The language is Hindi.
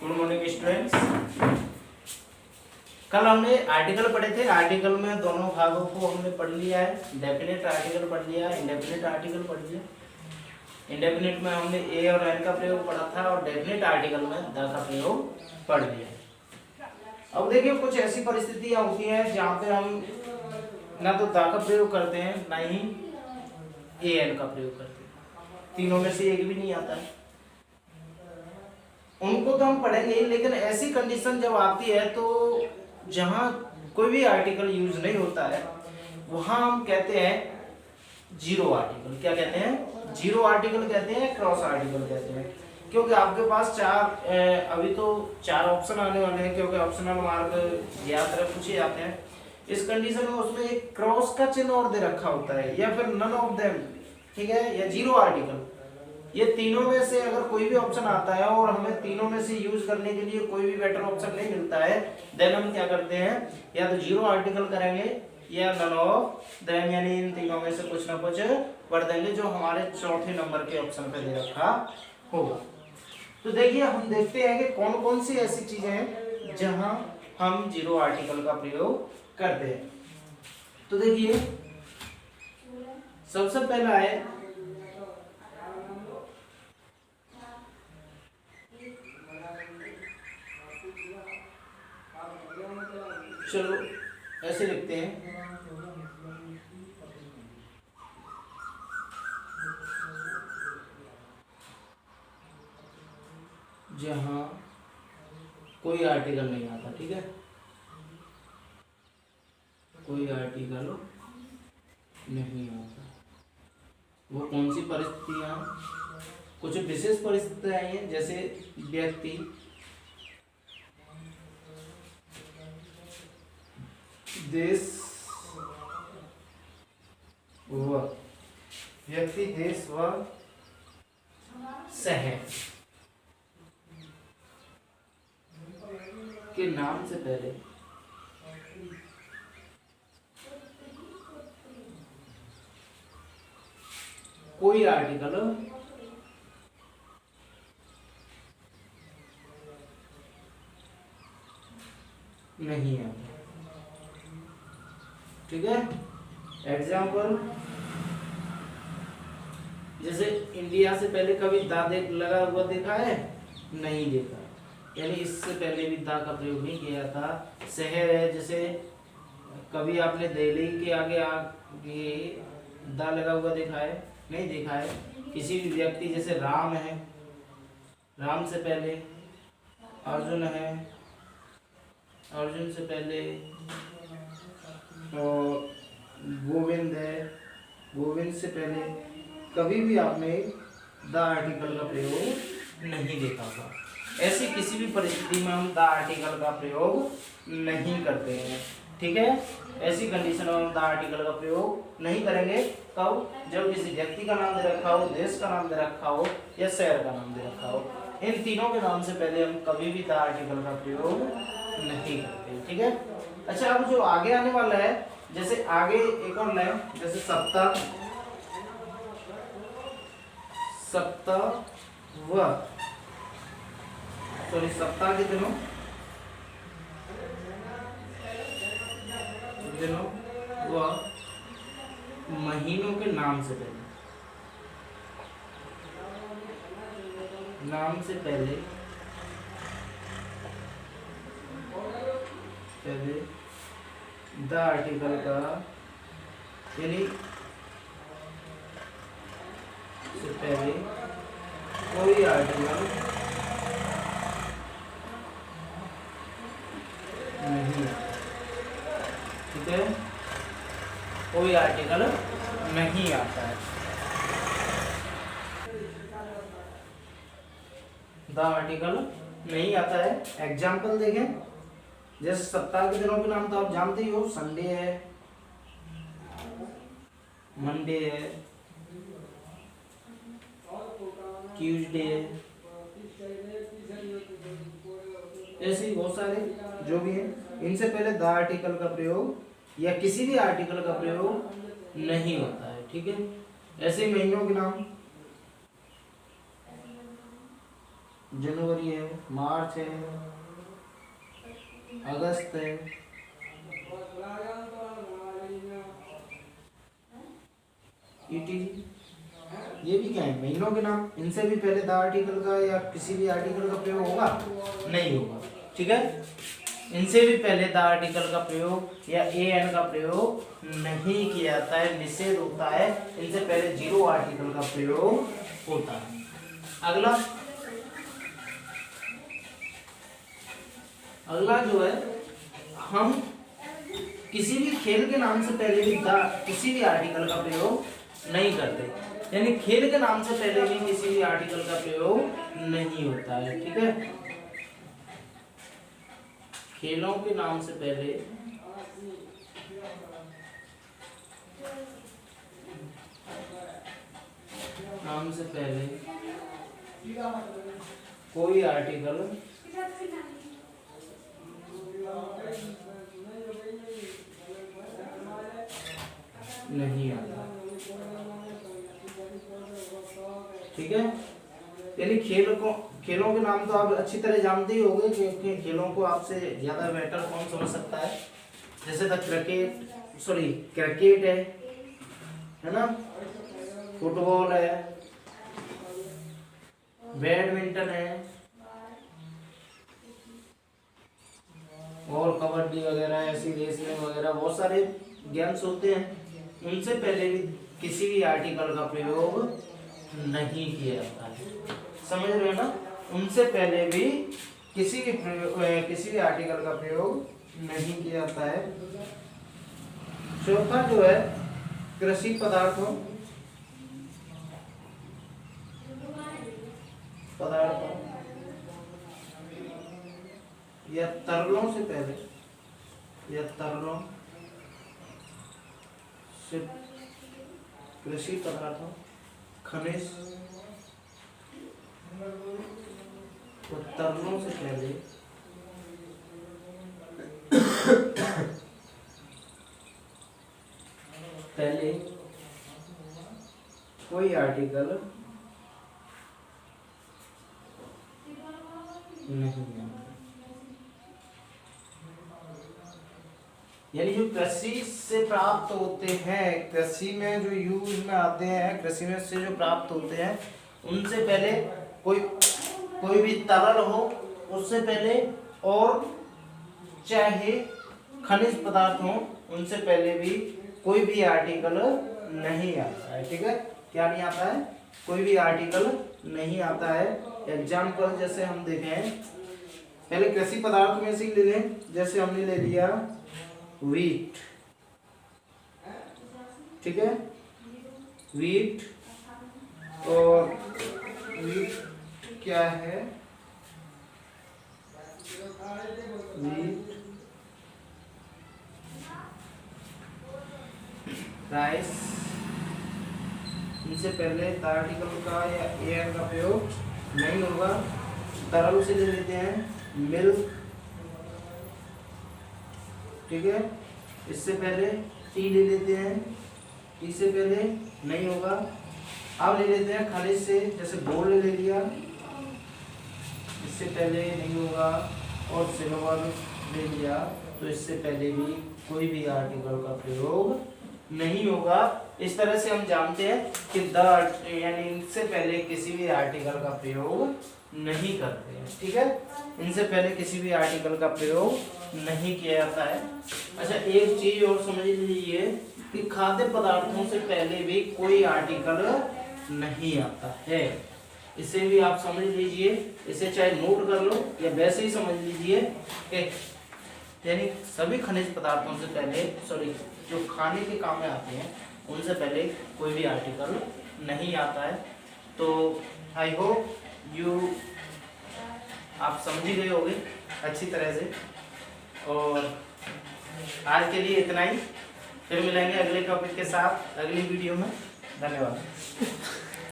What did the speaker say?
Good morning students. कल हमने आर्टिकल पढ़े थे। आर्टिकल में दोनों भागों को हमने पढ़ लिया है। डेफिनेट आर्टिकल पढ़ लिया, इंडेफिनेट आर्टिकल पढ़ लिया। इंडेफिनेट में हमने ए और एन का प्रयोग पढ़ा था और डेफिनेट आर्टिकल में द का प्रयोग पढ़ लिया है। अब देखिए कुछ ऐसी परिस्थितियां होती हैं जहाँ पे हम ना तो द का प्रयोग करते हैं ना ही ए एन का प्रयोग करते हैं। तीनों में से एक भी नहीं आता है। उनको तो हम पढ़ेंगे, लेकिन ऐसी कंडीशन जब आती है तो जहां कोई भी आर्टिकल यूज नहीं होता है वहां हम कहते हैं जीरो आर्टिकल। क्या कहते हैं? जीरो आर्टिकल कहते हैं, क्रॉस आर्टिकल कहते हैं। क्योंकि आपके पास अभी तो चार ऑप्शन आने वाले हैं, क्योंकि ऑप्शनल मार्क याद रख पूछे जाते हैं। इस कंडीशन में उसमें एक क्रॉस का चिन्ह और दे रखा होता है, या फिर नन ऑफ देम, ठीक है, या जीरो आर्टिकल। ये तीनों में से अगर कोई भी ऑप्शन आता है और हमें तीनों में से यूज करने के लिए कोई भी बेटर ऑप्शन नहीं मिलता है, देन हम क्या करते हैं, या तो जीरो आर्टिकल करेंगे या नन ऑफ देम, यानी इन तीनों में से कुछ ना कुछ पढ़ देंगे जो हमारे चौथे नंबर के ऑप्शन पे दे रखा होगा। तो देखिए हम देखते हैं कि कौन कौन सी ऐसी चीजें हैं जहां हम जीरो आर्टिकल का प्रयोग करते हैं। तो देखिए सबसे पहला है चलो ऐसे लिखते हैं, जहां कोई आर्टिकल नहीं आता। ठीक है, कोई आर्टिकल नहीं आता। वो कौन सी परिस्थितियां? कुछ विशेष परिस्थितियां आई हैं, जैसे व्यक्ति, देश व व्यक्ति, देश व शहर के नाम से पहले कोई आर्टिकल नहीं आता। ठीक है, एग्जाम्पल जैसे इंडिया से पहले कभी दा लगा हुआ देखा है? नहीं देखा, यानी इससे पहले भी दा का प्रयोग नहीं किया था। शहर है, जैसे कभी आपने दिल्ली के आगे दा लगा हुआ देखा है? नहीं देखा है। किसी भी व्यक्ति, जैसे राम है, राम से पहले अर्जुन है, अर्जुन से पहले और गोविंद है, गोविंद से पहले कभी भी आपने द आर्टिकल का प्रयोग नहीं देखा था। ऐसी किसी भी परिस्थिति में हम द आर्टिकल का प्रयोग नहीं करते हैं। ठीक है, ऐसी कंडीशन में हम द आर्टिकल का प्रयोग नहीं करेंगे। कब? जब किसी व्यक्ति का नाम दे रखा हो, देश का नाम दे रखा हो या शहर का नाम दे रखा हो। इन तीनों के नाम से पहले हम कभी भी द आर्टिकल का प्रयोग नहीं करते। ठीक है, अच्छा अब जो आगे आने वाला है, जैसे आगे एक और लाइन, जैसे सप्ताह, सप्ताह के दिनों व महीनों के नाम से पहले, नाम से पहले द आर्टिकल का, यानी से पहले कोई आर्टिकल नहीं। ठीक है, कोई आर्टिकल नहीं आता है। द आर्टिकल नहीं आता है। एग्जाम्पल देखें, जैसे सप्ताह के दिनों के नाम तो आप जानते ही हो, संडे है, मंडे है, ट्यूसडे है, ऐसे बहुत सारे जो भी है, इनसे पहले द आर्टिकल का प्रयोग या किसी भी आर्टिकल का प्रयोग नहीं होता है। ठीक है, ऐसे महीनों के नाम जनवरी है, मार्च है, अगस्त है, ETG, ये भी क्या है, महीनों के नाम। इनसे भी पहले द आर्टिकल का या किसी भी आर्टिकल का प्रयोग होगा? नहीं होगा। ठीक है, इनसे भी पहले द आर्टिकल का प्रयोग या एन का प्रयोग नहीं किया जाता है, निषेध होता है। इनसे पहले जीरो आर्टिकल का प्रयोग होता है। अगला जो है, हम किसी भी खेल के नाम से पहले भी किसी भी आर्टिकल का प्रयोग नहीं करते, यानी खेल के नाम से पहले भी किसी भी आर्टिकल का प्रयोग नहीं होता है। ठीक है, खेलों के नाम से पहले कोई आर्टिकल नहीं आता। ठीक है, यानी खेलों के नाम तो आप अच्छी तरह जानते ही होंगे, क्योंकि खेलों को आपसे ज्यादा बेटर कौन समझ सकता है। जैसे क्रिकेट है ना, फुटबॉल है, बैडमिंटन है, और कबड्डी वगैरह, ऐसी रेसलिंग वगैरह बहुत सारे गेम्स होते हैं। उनसे पहले भी किसी भी आर्टिकल का प्रयोग नहीं किया जाता है, समझ रहे हो ना। उनसे पहले भी किसी भी आर्टिकल का प्रयोग नहीं किया जाता है। चौथा जो है, कृषि पदार्थों या तरलों से पहले कृषि पदार्थों, खनिज और तरलों से पहले कोई आर्टिकल नहीं है। यानी जो कृषि से प्राप्त होते हैं, कृषि में जो यूज में आते हैं, कृषि में से जो प्राप्त होते हैं, उनसे पहले कोई भी तरल हो उससे पहले, और चाहे खनिज पदार्थ हो उनसे पहले भी कोई भी आर्टिकल नहीं आता है। ठीक है, क्या नहीं आता है? कोई भी आर्टिकल नहीं आता है। एग्जाम्पल जैसे हम देखें, पहले कृषि पदार्थ में से ले लें, जैसे हमने ले लिया वीट। ठीक है, वीट, और वीट क्या है? Wheat, rice. इनसे पहले आर्टिकल का या एयर का प्रयोग नहीं होगा। तरल से ले लेते हैं मिल्क। ठीक है, इससे पहले टी ले लेते हैं, टी से पहले नहीं होगा। अब ले लेते हैं खनिज से, जैसे गोल्ड ले लिया, इससे पहले नहीं होगा। और सिल्वर ले लिया, तो इससे पहले भी कोई भी आर्टिकल का प्रयोग नहीं होगा। इस तरह से हम जानते हैं कि यानी इनसे पहले किसी भी आर्टिकल का प्रयोग नहीं करते हैं। ठीक है, इनसे पहले किसी भी आर्टिकल का प्रयोग नहीं किया जाता है। अच्छा, एक चीज और समझ लीजिए कि खाद्य पदार्थों से पहले भी कोई आर्टिकल नहीं आता है। इसे भी आप समझ लीजिए, इसे चाहे नोट कर लो या वैसे ही समझ लीजिए कि यानी सभी खनिज पदार्थों से पहले जो खाने के काम में आते हैं उनसे पहले कोई भी आर्टिकल नहीं आता है। तो आई होप आप समझ ही गए होंगे अच्छी तरह से। और आज के लिए इतना ही, फिर मिलेंगे अगले टॉपिक के साथ अगली वीडियो में। धन्यवाद।